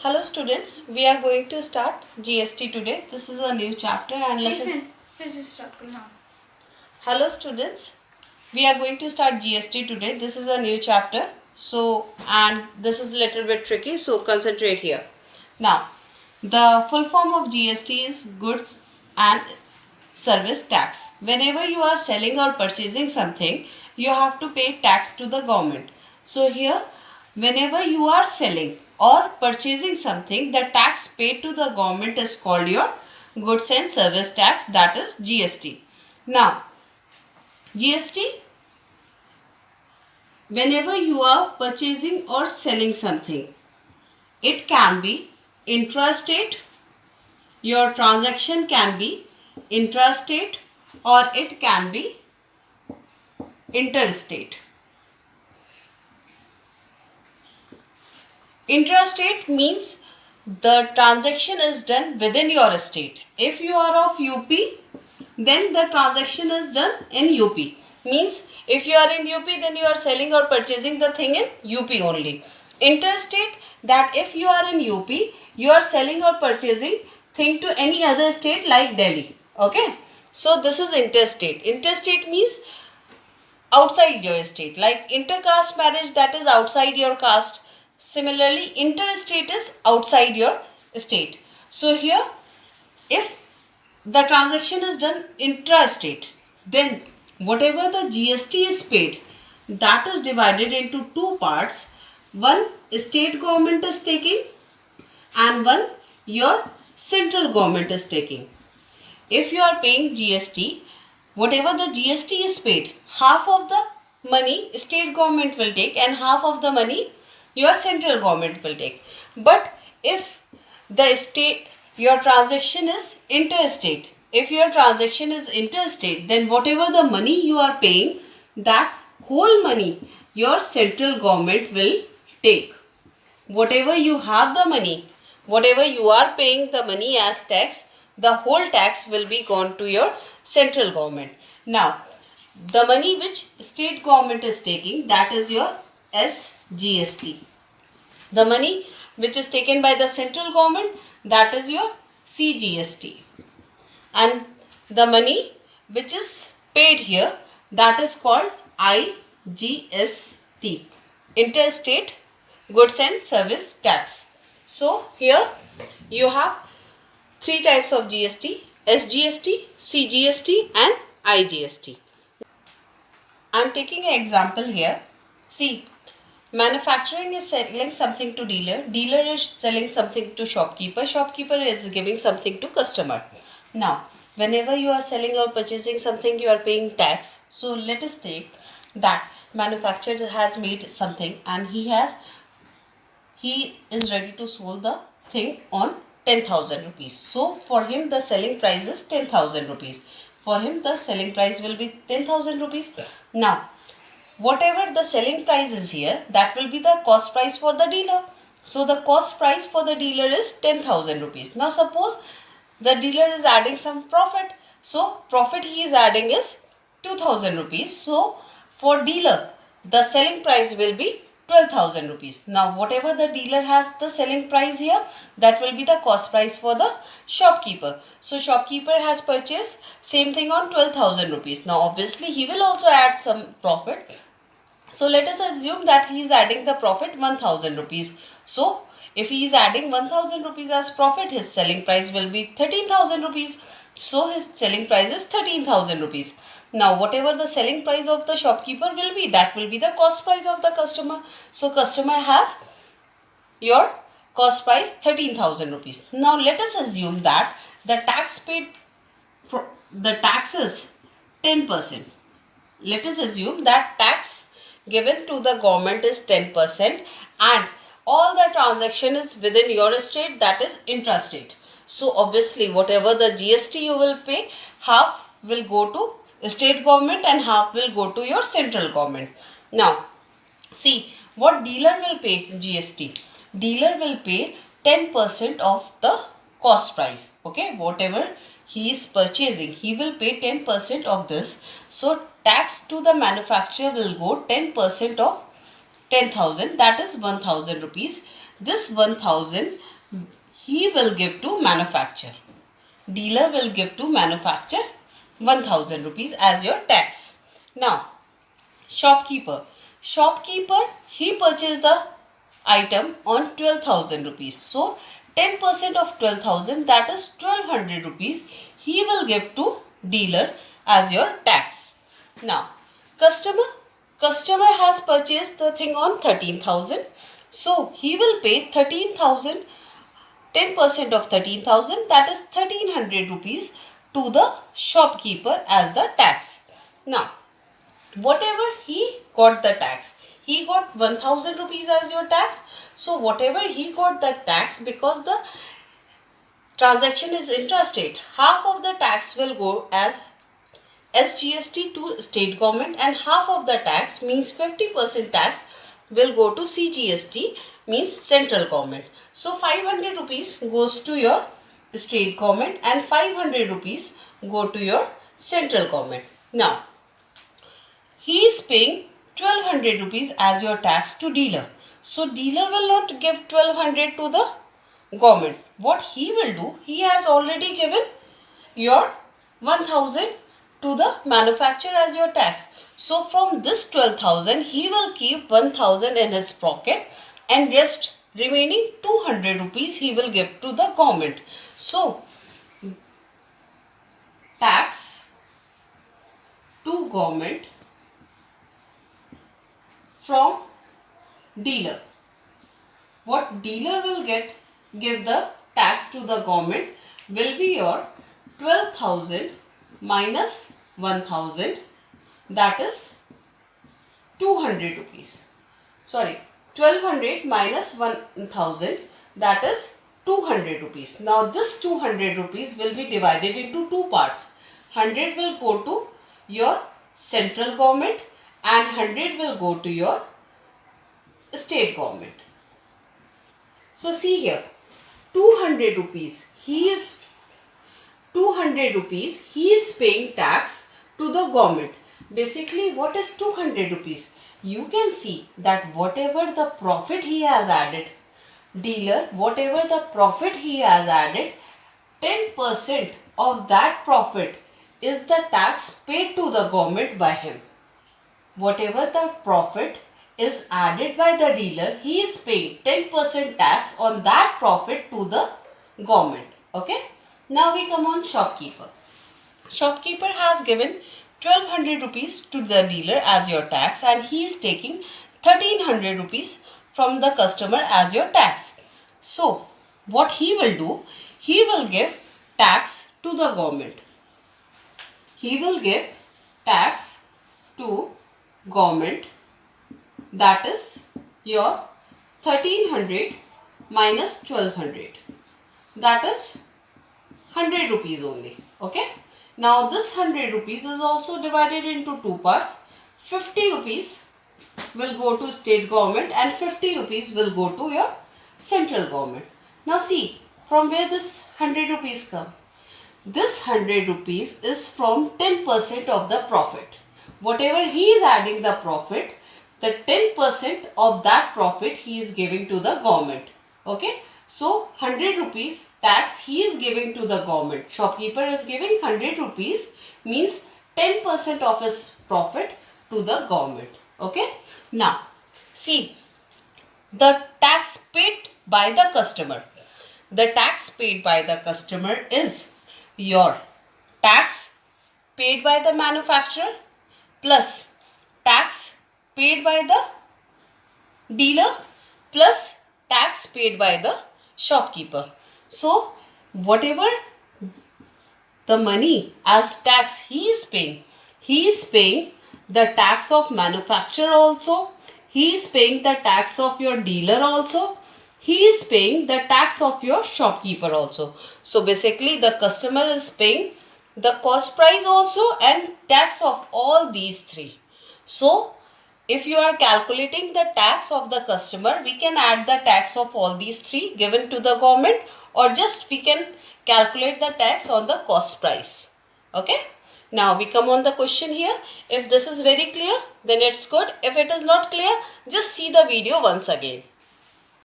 Hello students, we are going to start GST today. This is a new chapter and lesson. Hello students, we are going to start GST today. This is a new chapter. And this is a little bit tricky, so concentrate here. Now, the full form of GST is Goods and Service Tax. Whenever you are selling or purchasing something, you have to pay tax to the government. So here, whenever you are selling or purchasing something, the tax paid to the government is called your Goods and Service Tax, that is GST. Now, GST, whenever you are purchasing or selling something, it can be intrastate, your transaction can be intrastate or it can be interstate. Intrastate means the transaction is done within your state. If you are of UP, then the transaction is done in UP. Means if you are in UP, then you are selling or purchasing the thing in UP only. Interstate, that if you are in UP, you are selling or purchasing thing to any other state like Delhi. Okay. So this is interstate. Interstate means outside your state. Like intercaste marriage, that is outside your caste. Similarly, interstate is outside your state. So here, if the transaction is done intrastate, then whatever the GST is paid, that is divided into two parts. One state government is taking and one your central government is taking. If you are paying GST, whatever the GST is paid, half of the money state government will take and half of the money your central government will take. But if the state, your transaction is interstate, if your transaction is interstate, then whatever the money you are paying, that whole money your central government will take. Whatever you have the money, whatever you are paying the money as tax, the whole tax will be gone to your central government. Now, the money which state government is taking, that is your SGST. The money which is taken by the central government, that is your CGST. And the money which is paid here, that is called IGST, Interstate Goods and Service Tax. So here you have three types of GST: SGST, CGST and IGST. I am taking an example here. See, manufacturing is selling something to dealer, dealer is selling something to shopkeeper, shopkeeper is giving something to customer. Now, whenever you are selling or purchasing something, you are paying tax. So let us take that manufacturer has made something and he is ready to sell the thing on 10,000 rupees. So for him the selling price is 10,000 rupees. For him the selling price will be 10,000 rupees. Now, whatever the selling price is here, that will be the cost price for the dealer. So the cost price for the dealer is 10,000 rupees. Now suppose the dealer is adding some profit. So profit he is adding is 2,000 rupees. So for dealer, the selling price will be 12,000 rupees. Now whatever the dealer has the selling price here, that will be the cost price for the shopkeeper. So shopkeeper has purchased same thing on 12,000 rupees. Now obviously he will also add some profit. So let us assume that he is adding the profit 1,000 rupees. So if he is adding 1,000 rupees as profit, his selling price will be 13,000 rupees. So his selling price is 13,000 rupees. Now whatever the selling price of the shopkeeper will be, that will be the cost price of the customer. So customer has your cost price 13,000 rupees. Now let us assume that the tax paid, the tax is 10%. Let us assume that tax given to the government is 10% and all the transaction is within your state, that is intrastate. So obviously whatever the GST you will pay, half will go to state government and half will go to your central government. Now see what dealer will pay GST. Dealer will pay 10% of the cost price. Okay, whatever he is purchasing, he will pay 10% of this. So tax to the manufacturer will go 10% of 10,000, that is 1,000 rupees. This 1,000 he will give to manufacturer. Dealer will give to manufacturer 1000 rupees as your tax. Now, shopkeeper. Shopkeeper, he purchased the item on 12,000 rupees. So, 10% of 12,000, that is 1200 rupees, he will give to dealer as your tax. Now, customer. Customer has purchased the thing on 13,000. So, he will pay 13,000, 10% of 13,000, that is 1300 rupees to the shopkeeper as the tax. Now, whatever he got the tax, he got 1000 rupees as your tax. So, whatever he got the tax, because the transaction is intrastate, half of the tax will go as SGST to state government, and half of the tax, means 50% tax, will go to CGST, means central government. So 500 rupees goes to your state government and 500 rupees go to your central government. Now, he is paying 1200 rupees as your tax to dealer. So dealer will not give 1200 to the government. What he will do, he has already given your 1000 to the manufacturer as your tax. So from this 12,000, he will keep 1000 in his pocket, and rest remaining 200 rupees he will give to the government. So tax to government from dealer. What dealer will give the tax to the government will be your 12,000 minus 1000, that is 200 rupees. Sorry, 1200 minus 1000, that is 200 rupees. Now this 200 rupees will be divided into two parts. 100 will go to your central government and 100 will go to your state government. So see here, 200 rupees, he is paying tax to the government. Basically, what is 200 rupees? You can see that whatever the profit he has added, dealer, whatever the profit he has added, 10% of that profit is the tax paid to the government by him. Whatever the profit is added by the dealer, he is paying 10% tax on that profit to the government. Okay. Now we come on shopkeeper. Shopkeeper has given 1200 rupees to the dealer as your tax, and he is taking 1300 rupees from the customer as your tax. So what he will do, he will give tax to the government. He will give tax to government, that is your 1300 minus 1200, that is 100 rupees only. Okay. Now this 100 rupees is also divided into two parts. 50 rupees will go to state government and 50 rupees will go to your central government. Now see, from where this 100 rupees come? This 100 rupees is from 10% of the profit. Whatever he is adding the profit, the 10% of that profit he is giving to the government. Okay. So 100 rupees tax he is giving to the government. Shopkeeper is giving 100 rupees, means 10% of his profit to the government. Okay. Now see, the tax paid by the customer. The tax paid by the customer is your tax paid by the manufacturer plus tax paid by the dealer plus tax paid by the shopkeeper. So whatever the money as tax he is paying the tax of manufacturer also, he is paying the tax of your dealer also, he is paying the tax of your shopkeeper also. So basically the customer is paying the cost price also and tax of all these three. So if you are calculating the tax of the customer, we can add the tax of all these three given to the government, or just we can calculate the tax on the cost price. Okay. Now we come on the question here. If this is very clear, then it's good. If it is not clear, just see the video once again.